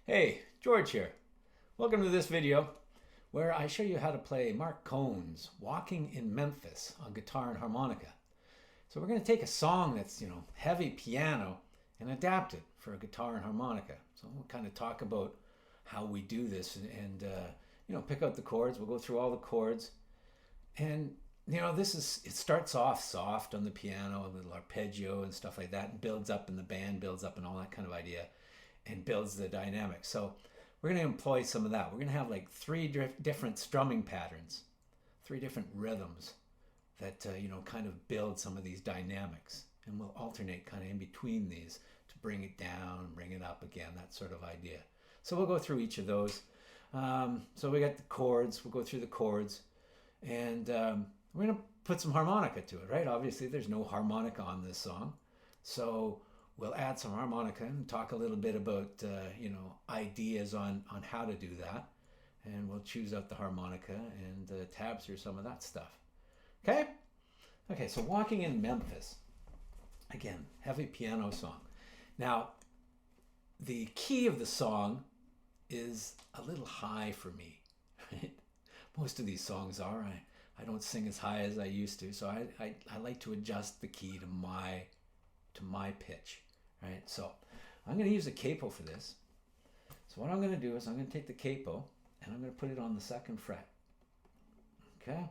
Hey, George here. Welcome to this video where I show you how to play Mark Cohn's Walking in Memphis on guitar and harmonica. So we're going to take a song that's, heavy piano and adapt it for a guitar and harmonica. So we'll kind of talk about how we do this and pick out the chords. We'll go through all the chords. And, it starts off soft on the piano, a little arpeggio and stuff like that, and builds up and the band builds up and all that kind of idea, and builds the dynamic. So we're going to employ some of that. We're going to have like three different strumming patterns, three different rhythms that, kind of build some of these dynamics. And we'll alternate kind of in between these to bring it down, bring it up again, that sort of idea. So we'll go through each of those. So we got the chords. We'll go through the chords. And we're going to put some harmonica to it, right? Obviously, there's no harmonica on this song. So we'll add some harmonica and talk a little bit about, ideas on how to do that. And we'll choose out the harmonica and tab through some of that stuff. Okay? Okay, so Walking in Memphis. Again, heavy piano song. Now, the key of the song is a little high for me, right? Most of these songs are. I don't sing as high as I used to, so I like to adjust the key to my pitch, right? So I'm going to use a capo for this. So what I'm going to do is I'm going to take the capo and I'm going to put it on the second fret. Okay?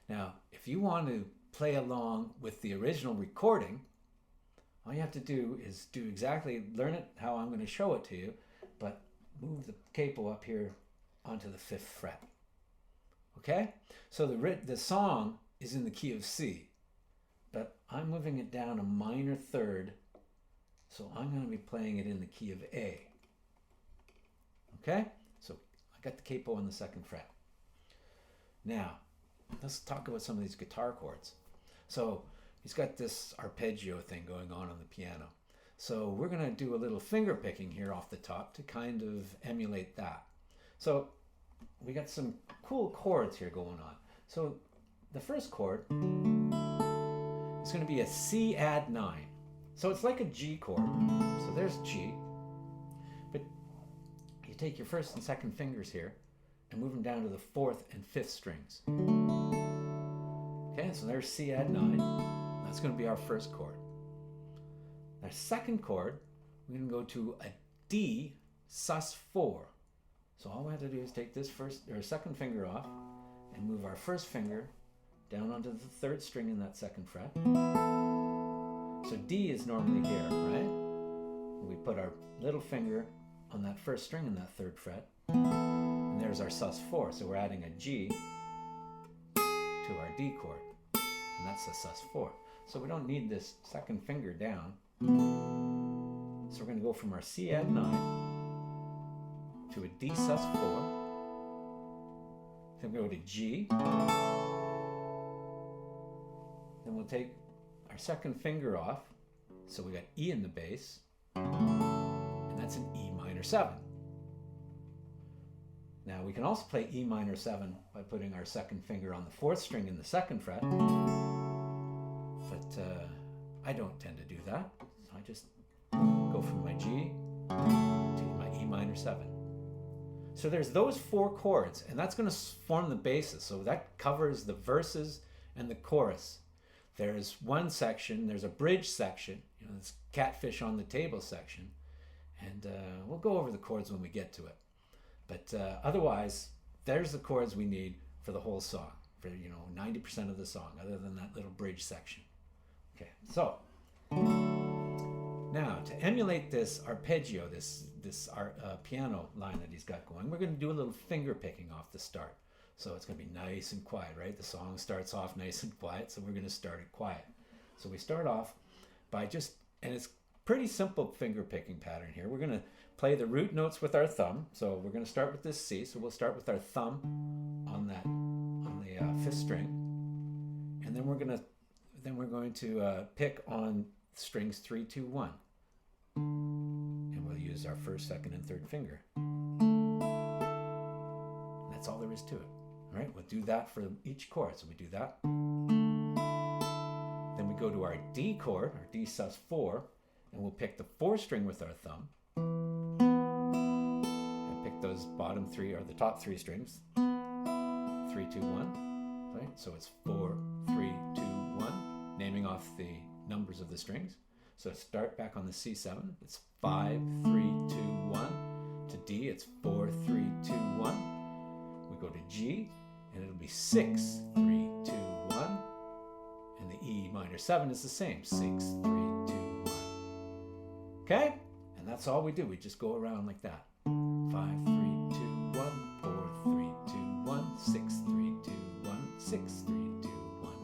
Now, if you want to play along with the original recording, all you have to do is learn it how I'm going to show it to you, but move the capo up here onto the 5th fret. Okay? So the song is in the key of C, but I'm moving it down a minor third, so I'm going to be playing it in the key of A. Okay? So I got the capo on the 2nd fret. Now, let's talk about some of these guitar chords. So he's got this arpeggio thing going on the piano. So we're going to do a little finger picking here off the top to kind of emulate that. So we got some cool chords here going on. So the first chord is going to be a C add 9. So it's like a G chord. So there's G. But you take your 1st and 2nd fingers here and move them down to the 4th and 5th strings. Okay, so there's C add 9. That's going to be our first chord. Our second chord, we're going to go to a D sus4. So all we have to do is take this 2nd finger off and move our 1st finger down onto the 3rd string in that 2nd fret. So D is normally here, right? We put our little finger on that 1st string in that 3rd fret. And there's our sus4. So we're adding a G to our D chord. And that's the sus4. So we don't need this 2nd finger down. So we're going to go from our C add 9 to a D sus4, then we go to G, then we'll take our 2nd finger off, so we got E in the bass, and that's an E minor 7. Now we can also play E minor 7 by putting our 2nd finger on the 4th string in the 2nd fret, but I don't tend to do that, so I just go from my G to my E minor 7. So there's those 4 chords, and that's going to form the basis. So that covers the verses and the chorus. There's one section, there's a bridge section, it's Catfish on the table section, and we'll go over the chords when we get to it. But otherwise, there's the chords we need for the whole song, for 90% of the song, other than that little bridge section. Okay, so now, to emulate this arpeggio, this piano line that he's got going, we're going to do a little finger picking off the start. So it's going to be nice and quiet, right? The song starts off nice and quiet, so we're going to start it quiet. So we start off by and it's pretty simple finger picking pattern here. We're going to play the root notes with our thumb. So we're going to start with this C. So we'll start with our thumb on the 5th string, and then we're going to pick on strings 3, 2, 1, and we'll use our 1st, 2nd, and 3rd finger. That's all there is to it. All right, we'll do that for each chord. So we do that. Then we go to our D chord, our D sus4, and we'll pick the 4th string with our thumb. those bottom three or the top three strings. 3, 2, 1, right? So it's 4, 3, 2, 1, naming off the numbers of the strings. So start back on the C7. It's 5, 3, 2, 1. To D, it's 4, 3, 2, 1. We go to G, and it'll be 6, 3, 2, 1. And the E minor 7 is the same, 6, 3, 2, 1. Okay? And that's all we do. We just go around like that. 5, 3, 2, 1, 4, 3, 2, 1, 6, 3, 2, 1, 6, 3, 2, 1.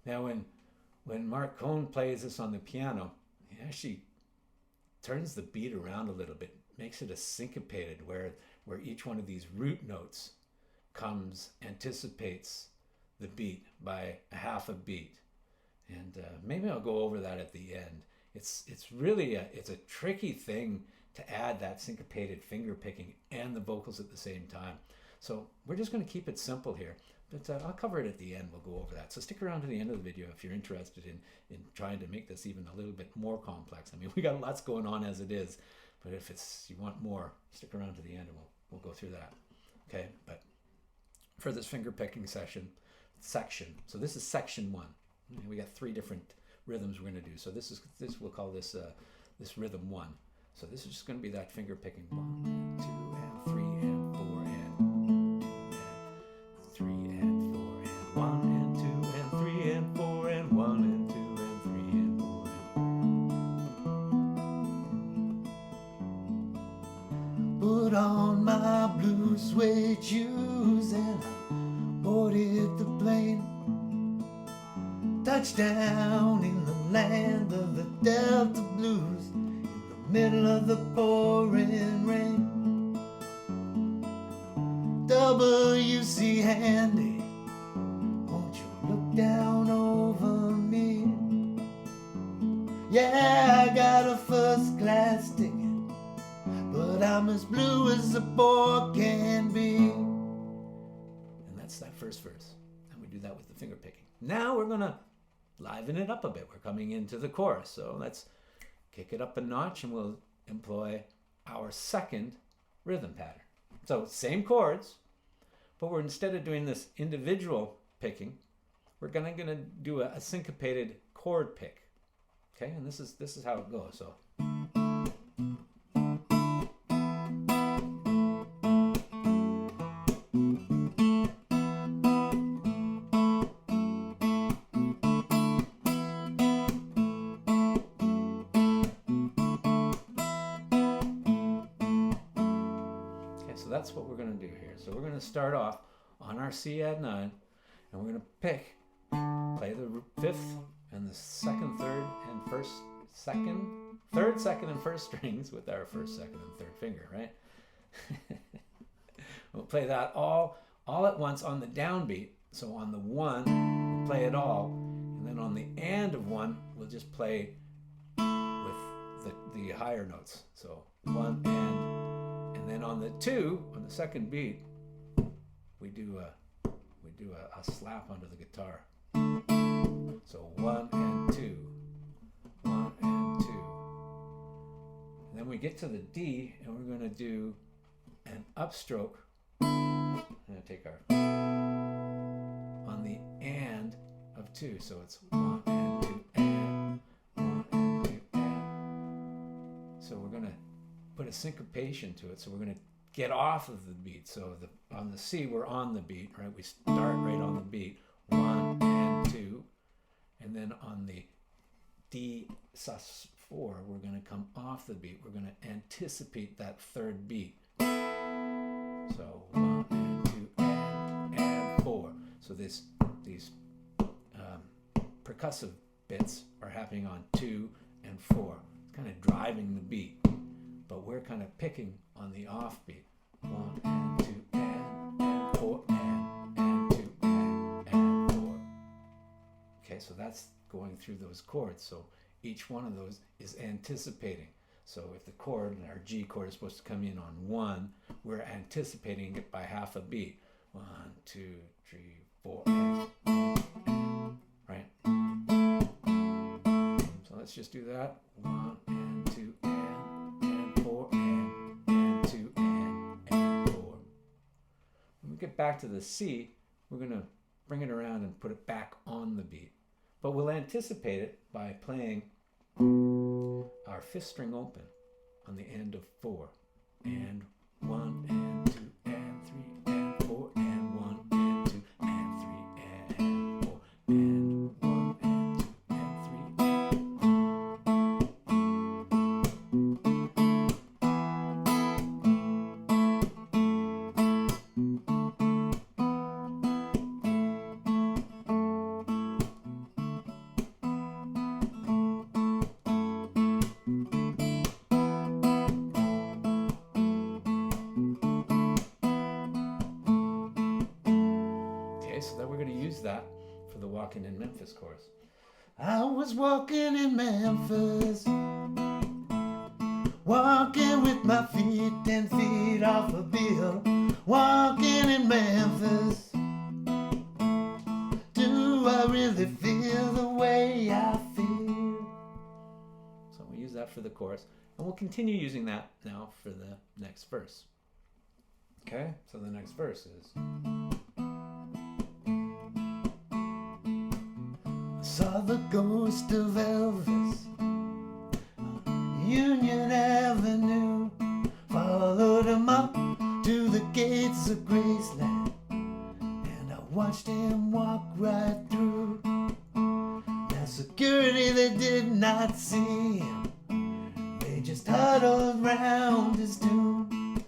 Now when Mark Cohn plays this on the piano, he actually turns the beat around a little bit, makes it a syncopated where each one of these root notes anticipates the beat by a half a beat. And maybe I'll go over that at the end. It's really a tricky thing to add that syncopated finger picking and the vocals at the same time. So we're just going to keep it simple here. But I'll cover it at the end. We'll go over that. So stick around to the end of the video if you're interested in trying to make this even a little bit more complex. I mean, we got lots going on as it is, but if you want more, stick around to the end and we'll go through that. Okay, but for this finger picking section, so this is section 1. We got 3 different rhythms we're going to do. So we'll call this this rhythm 1. So this is just going to be that finger picking 1 and 2 and 3 and 4 and 2 and 3 and 4 and 1 and 2 and 3 and 4 and 1 and 2 and 3 and 4 and... Put on my blue suede shoes and I boarded the plane. Touchdown in the land of the Delta Blues, in the middle of the pouring rain. W.C. Handy, won't you look down over me? Yeah, I got a first class ticket, but I'm as blue as a boy can be. And that's that first verse. And we do that with the finger picking. Now we're going to liven it up a bit. We're coming into the chorus. So let's kick it up a notch and we'll employ our second rhythm pattern. So same chords, but instead of doing this individual picking, we're gonna do a syncopated chord pick. Okay, and this is how it goes. So that's what we're going to do here. So we're going to start off on our C add 9, and we're going to play the 5th and the 2nd, 3rd, and 1st, 2nd, 3rd, 2nd, and 1st strings with our 1st, 2nd, and 3rd finger, right? We'll play that all at once on the downbeat. So on the 1, we play it all, and then on the and of 1, we'll just play with the higher notes. So 1 and then on the 2, on the 2nd beat, we do a slap onto the guitar. So 1 and 2, 1 and 2. And then we get to the D, and we're going to do an upstroke. I'm going to take our on the and of 2. So it's 1 and 2 and 1 and 2 and. So we're going to put a syncopation to it. So we're going to get off of the beat. So on the C, we're on the beat, right? We start right on the beat. 1 and 2. And then on the D sus 4, we're going to come off the beat. We're going to anticipate that 3rd beat. So 1 and 2 and 4. So these percussive bits are happening on 2 and 4. It's kind of driving the beat. But we're kind of picking on the offbeat. 1 and 2 and 4 and 2 and 4. Okay, Okay, so that's going through those chords. So each one of those is anticipating. So if the chord, our G chord, is supposed to come in on 1, we're anticipating it by half a beat. 1, 2, 3, 4, and, right? So let's just do that. 1 and 2 and 4 and 2 and 4. When we get back to the C, we're going to bring it around and put it back on the beat. But we'll anticipate it by playing our 5th string open on the end of 4. And 1 and 2 and 3 and 4 and 1 and 2 and 3 and 4 and 1 and 2 and so that we're going to use that for the Walking in Memphis chorus. I was walking in Memphis, walking with my feet 10 feet off a bill, walking in Memphis. Do I really feel the way I feel? So we use that for the chorus, and we'll continue using that now for the next verse. Okay, so the next verse is, saw the ghost of Elvis, Union Avenue, followed him up to the gates of Graceland, and I watched him walk right through. Now security, they did not see him, they just huddled round his tomb.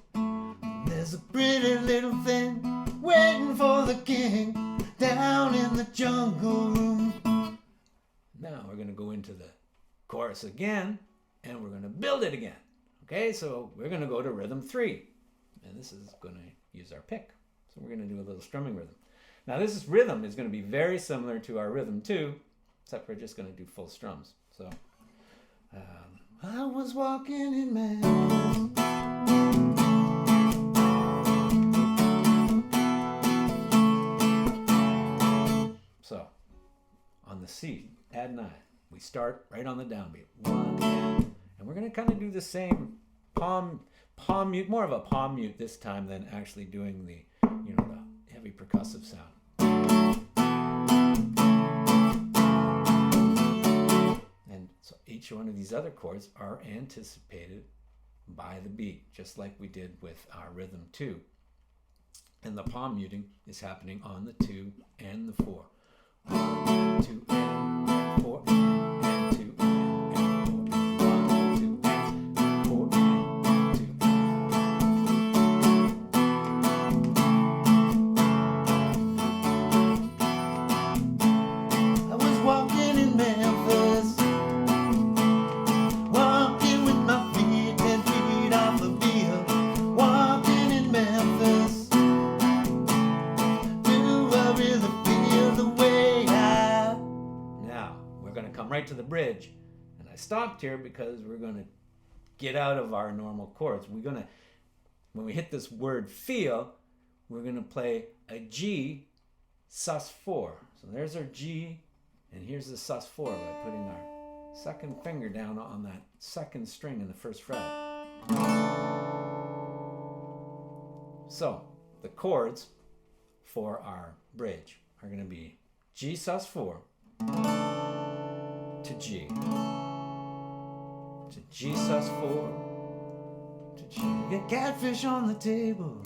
There's a pretty little thing waiting for the king down in the jungle room. Now we're going to go into the chorus again, and we're going to build it again. Okay, so we're going to go to rhythm 3, and this is going to use our pick. So we're going to do a little strumming rhythm. Now this rhythm is going to be very similar to our rhythm 2, except we're just going to do full strums. So I was walking in Memphis. So on the C, add 9. We start right on the downbeat. 1, and we're going to kind of do the same palm mute, more of a palm mute this time than actually doing the, the heavy percussive sound. And so each one of these other chords are anticipated by the beat, just like we did with our rhythm 2. And the palm muting is happening on the 2 and the 4. 1, 2, and 4, and 2, and 4, 1, 2, and 4, and 2. I was walking in Memphis, walking with my feet 10 feet off the bill, walking in Memphis. Do I really feel the way I... Now, we're going to come right to the bridge. And I stopped here because we're going to get out of our normal chords. We're going to, when we hit this word feel, we're going to play a G sus4. So there's our G, and here's the sus4 by putting our second finger down on that second string in the first fret. So the chords for our bridge are going to be G sus4 to G, to G sus4 to G. You get Catfish on the table,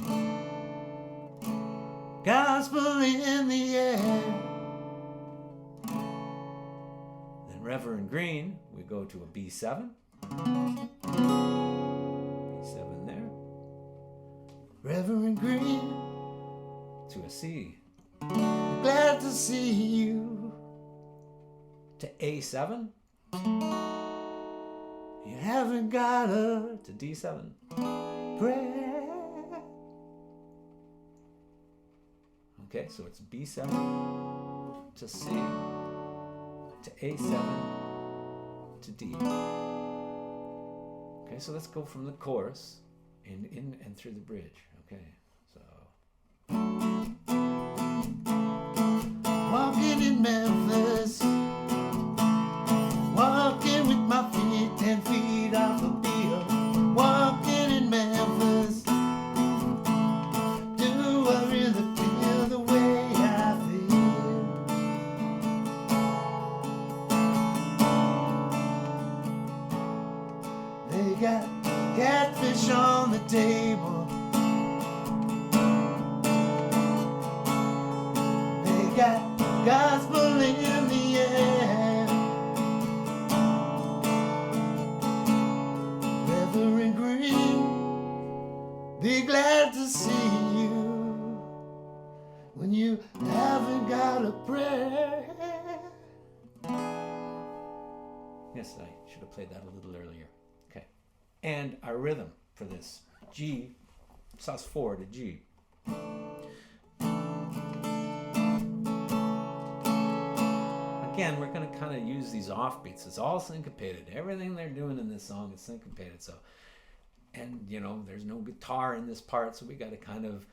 gospel in the air. Then Reverend Green, we go to a B7. B7 there. Reverend Green to a C. Glad to see you. To A7. You haven't got her to D7. Prayer. Okay, so it's B7 to C to A7 to D. Okay, so let's go from the chorus in and through the bridge. Okay, so. Walking in Memphis, walking with my feet 10 feet off the field. Walking in Memphis, do I really feel the way I feel? They got catfish on the table. They got gospel in the air. Reverend Green, be glad to see you when you haven't got a prayer. Yes, I should have played that a little earlier. Okay. And our rhythm for this, G, sus4 to G. Again, we're going to kind of use these offbeats. It's all syncopated. Everything they're doing in this song is syncopated. So, and you know, there's no guitar in this part, so we got to kind of,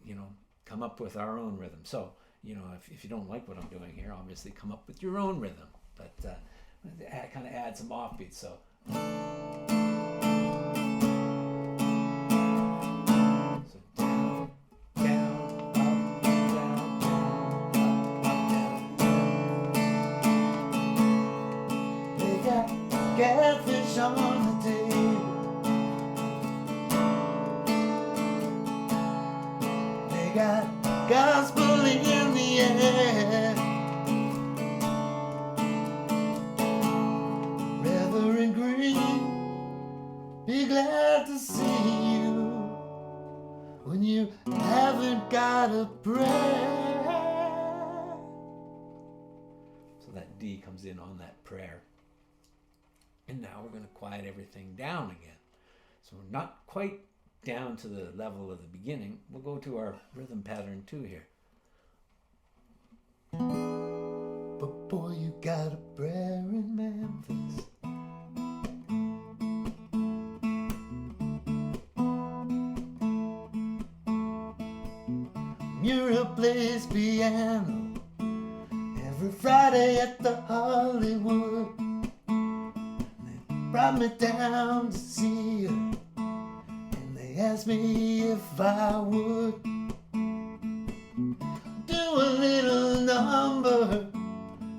you know, come up with our own rhythm. So, you know, if you don't like what I'm doing here, obviously come up with your own rhythm. But kind of add some offbeats. So. Catfish on the table. They got gospel in the air. Reverend Green, be glad to see you when you haven't got a prayer. So that D comes in on that prayer. And now we're going to quiet everything down again. So we're not quite down to the level of the beginning. We'll go to our rhythm pattern 2 here. But boy, you got a prayer in Memphis. Muriel plays piano every Friday at the Hollywood. Brought me down to see her, and they asked me if I would do a little number,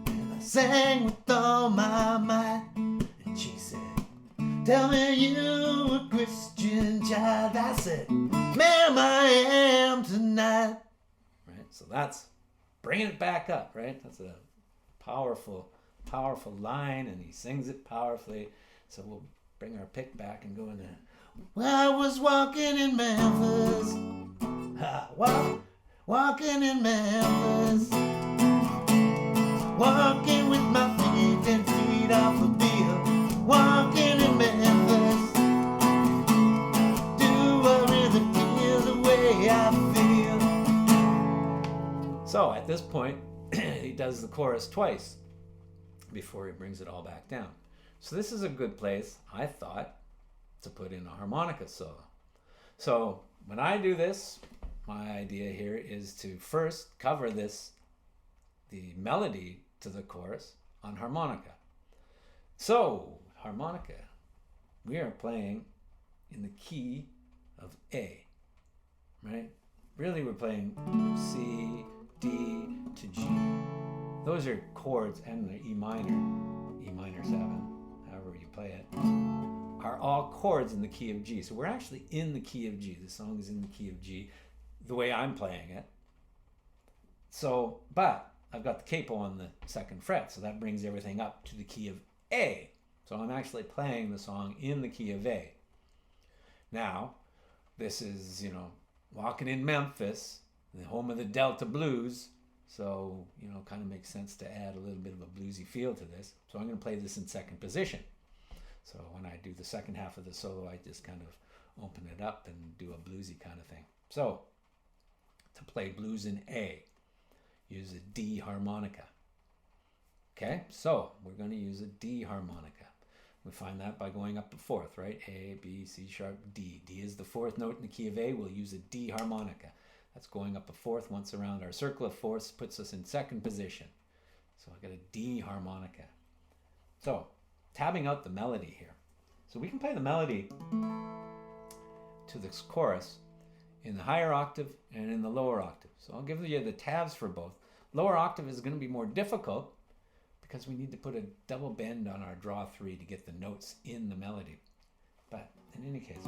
and I sang with all my might. And she said, tell me you a Christian child. I said, ma'am, I am tonight. Right, so that's bringing it back up, right? That's a powerful line, and he sings it powerfully. So we'll bring our pick back and go in there. Well, I was walking in Memphis. Walking in Memphis. Walking with my feet 10 feet off the field. Walking in Memphis. Do I really feel the way I feel? So at this point, he does the chorus twice before he brings it all back down. So this is a good place, I thought, to put in a harmonica solo. So when I do this, my idea here is to first cover the melody to the chorus on harmonica. So harmonica, we are playing in the key of A, right? Really, we're playing C, D to G. Those are chords, and the E minor 7. However you play it, are all chords in the key of G. So we're actually in the key of G. The song is in the key of G, the way I'm playing it. So, but I've got the capo on the 2nd fret, so that brings everything up to the key of A. So I'm actually playing the song in the key of A. Now, this is, you know, walking in Memphis, the home of the Delta blues. So, you know, kind of makes sense to add a little bit of a bluesy feel to this. So I'm going to play this in 2nd position. So when I do the second half of the solo, I just kind of open it up and do a bluesy kind of thing. So to play blues in A, use a D harmonica. Okay, so we're going to use a D harmonica. We find that by going up the fourth, right? A, B, C sharp, D. D is the fourth note in the key of A. We'll use a D harmonica. That's going up a fourth once around our circle of fourths, puts us in second position. So I got a D harmonica. So, tabbing out the melody here. So we can play the melody to this chorus in the higher octave and in the lower octave. So I'll give you the tabs for both. Lower octave is going to be more difficult because we need to put a double bend on our draw 3 to get the notes in the melody. But in any case,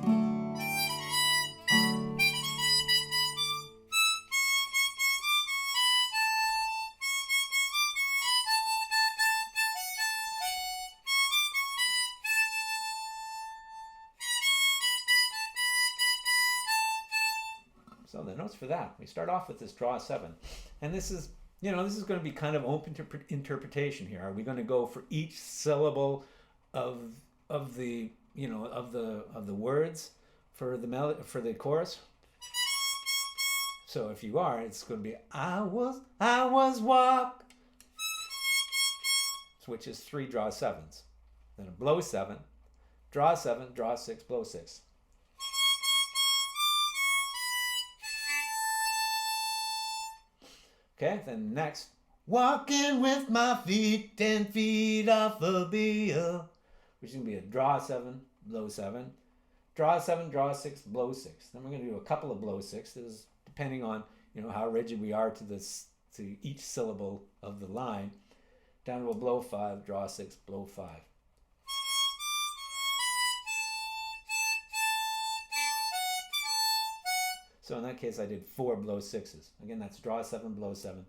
so the notes for that, we start off with this draw 7. And this is, this is going to be kind of open to interpretation here. Are we going to go for each syllable of the, of the words for the melody, for the chorus? So if you are, it's going to be I was walk, which is 3 draw 7s. Then a blow 7, draw 7, draw 6, blow 6. Okay, then next, walking with my feet 10 feet off a bill, which is going to be a draw 7, blow 7, draw 7, draw 6, blow 6. Then we're going to do a couple of blow 6s, depending on how rigid we are to each syllable of the line. Down to a blow 5, draw 6, blow 5. So in that case, I did 4 blow 6s. Again, that's draw 7, blow 7,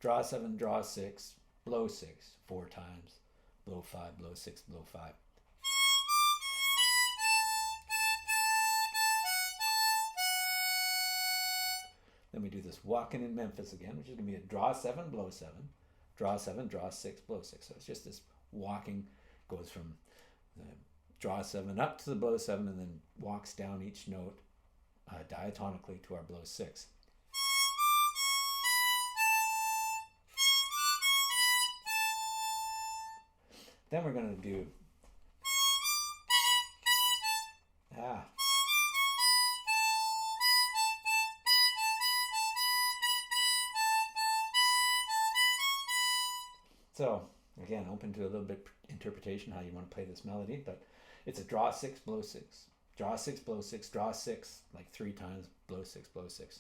draw 7, draw 6, blow 6, 4 times, blow 5, blow 6, blow 5. Then we do this walking in Memphis again, which is going to be a draw 7, blow 7, draw 7, draw 6, blow 6. So it's just this walking, goes from the draw 7 up to the blow 7 and then walks down each note diatonically to our blow 6. Then we're going to do So again, open to a little bit interpretation how you want to play this melody, but it's a draw 6, blow 6. Draw 6, blow 6, draw 6, like 3 times, blow 6, blow 6.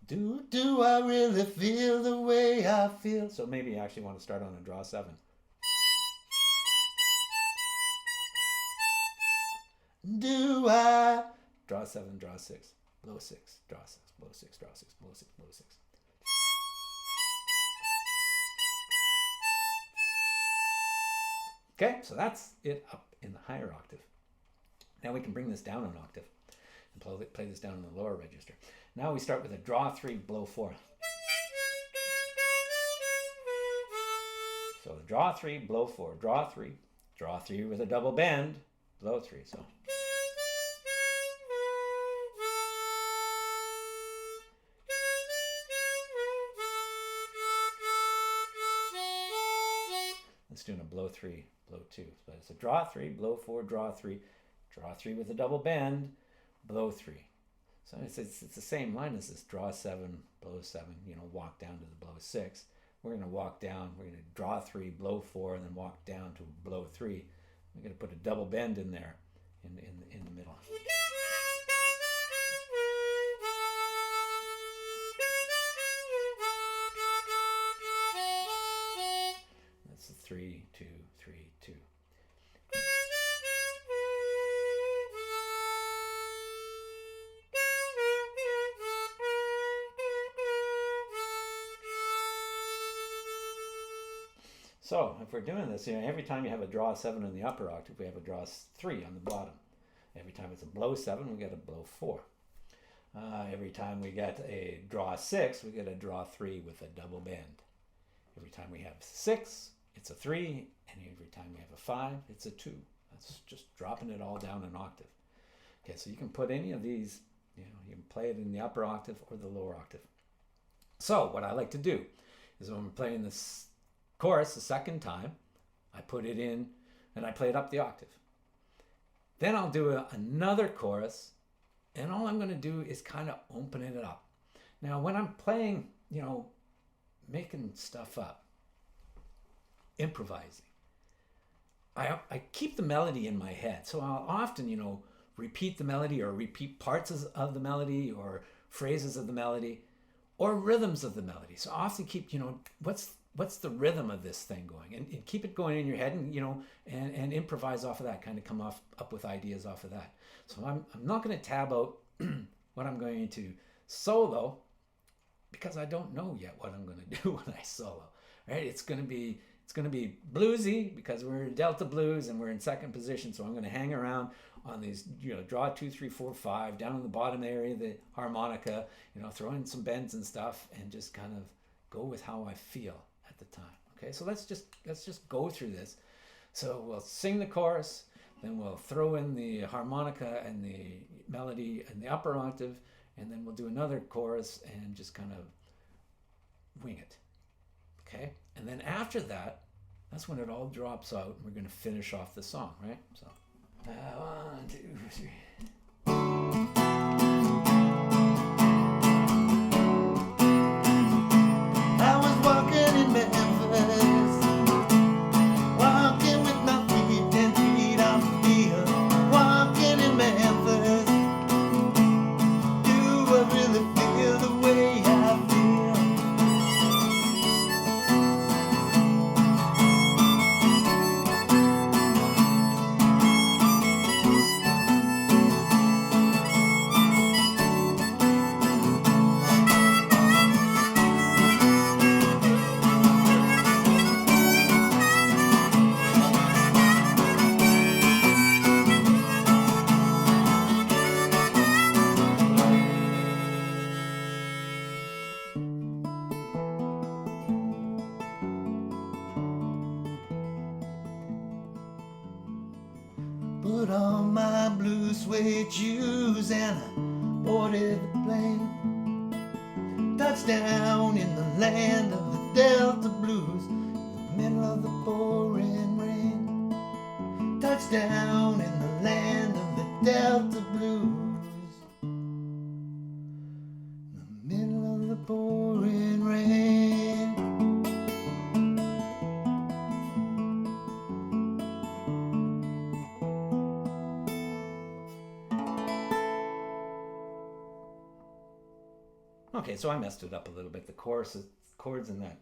Do I really feel the way I feel? So maybe you actually want to start on a draw 7. Do I? Draw 7, draw 6, blow 6, draw 6, blow 6, draw 6, blow 6, blow 6. Okay, so that's it up in the higher octave. Now we can bring this down an octave and play this down in the lower register. Now we start with a draw 3, blow 4. So draw 3, blow 4, draw 3 with a double bend, blow 3. So let's do a blow 3, blow 2. So it's a draw 3, blow 4, draw 3 with a double bend, blow 3. So it's the same line as this draw 7, blow 7, walk down to the blow 6. We're going to walk down, we're going to draw 3, blow 4, and then walk down to blow 3. We're going to put a double bend in there in the middle. That's a 3, 2, 3, 2. So if we're doing this, every time you have a draw 7 in the upper octave, we have a draw 3 on the bottom. Every time it's a blow 7, we get a blow 4. Every time we get a draw 6, we get a draw 3 with a double bend. Every time we have 6, it's a 3, and every time we have a 5, it's a 2. That's just dropping it all down an octave. Okay, so you can put any of these, you can play it in the upper octave or the lower octave. So what I like to do is when we're playing this chorus the second time. I put it in and I play it up the octave. Then I'll do another chorus, and all I'm going to do is kind of open it up. Now, when I'm playing, making stuff up, improvising, I keep the melody in my head. So I'll often, repeat the melody or repeat parts of the melody or phrases of the melody or rhythms of the melody. So I often keep, what's the rhythm of this thing going, and keep it going in your head, and improvise off of that, kind of come up with ideas off of that. So I'm not going to tab out what I'm going to solo, because I don't know yet what I'm going to do when I solo, right? It's going to be bluesy because we're in Delta blues and we're in second position. So I'm going to hang around on these, draw 2, 3, 4, 5 down in the bottom area, the harmonica, throw in some bends and stuff, and just kind of go with how I feel at the time. Okay, so let's just go through this. So we'll sing the chorus, then we'll throw in the harmonica and the melody in the upper octave, and then we'll do another chorus and just kind of wing it. Okay, and then after that, that's when it all drops out, and we're going to finish off the song, right? So 1, 2, 3. I was walking in Memphis, walking with my feet 10 feet off the field. Walking in Memphis, do I really feel the way I feel? Put on my blue suede shoes and I boarded the plane. Touchdown in the land of the Delta blues, in the middle of the pouring rain. Touchdown in the land of the Delta blues, in the middle of the pouring rain. Okay, so I messed it up a little bit. The chords in that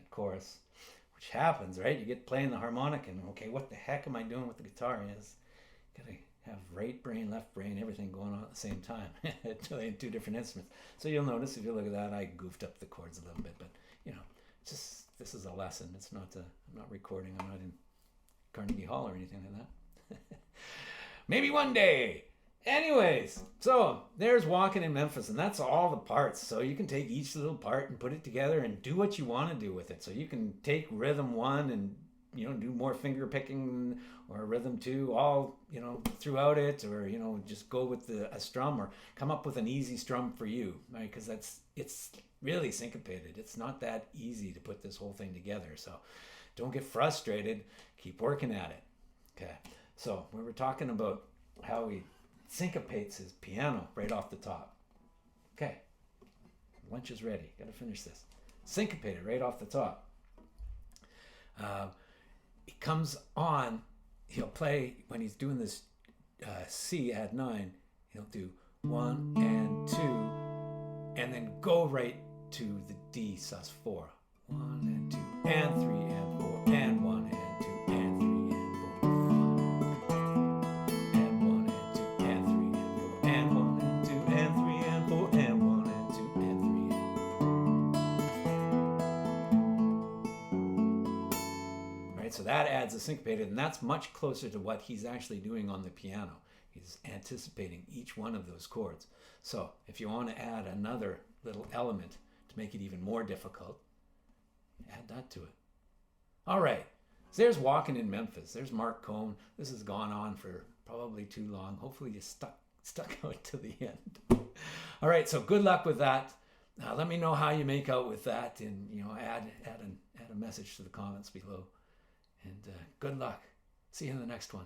chorus, which happens, right? You get playing the harmonica, and okay, what the heck am I doing with the guitar? Is gotta have right brain, left brain, everything going on at the same time, playing 2 different instruments. So you'll notice if you look at that, I goofed up the chords a little bit, but this is a lesson. It's not. I'm not recording. I'm not in Carnegie Hall or anything like that. Maybe one day. Anyways, so there's Walking in Memphis, and that's all the parts. So you can take each little part and put it together and do what you want to do with it. So you can take rhythm 1 and do more finger picking, or rhythm 2 all throughout it, or just go with a strum, or come up with an easy strum for you, right? Because it's really syncopated. It's not that easy to put this whole thing together. So don't get frustrated. Keep working at it. Okay. So we were talking about how he syncopates his piano right off the top. Okay, lunch is ready. Got to finish this. Syncopated right off the top. It comes on. He'll play when he's doing this C add 9. He'll do 1 and 2, and then go right to the D sus 4. 1 and 2 and 3 and 4 and 1 and 2 and 3 and 4. And 1 and 2 and 3 and 4 and 1 and 2 and 3 and 4 and 1 and 2 and 3 and 4. Right, so that adds a syncopated, and that's much closer to what he's actually doing on the piano. He's anticipating each one of those chords. So if you want to add another little element to make it even more difficult, add that to it. All right, so there's Walking in Memphis. There's Mark Cohn. This has gone on for probably too long. Hopefully you stuck out to the end. All right, so good luck with that. Let me know how you make out with that, and add add a message to the comments below. And good luck. See you in the next one.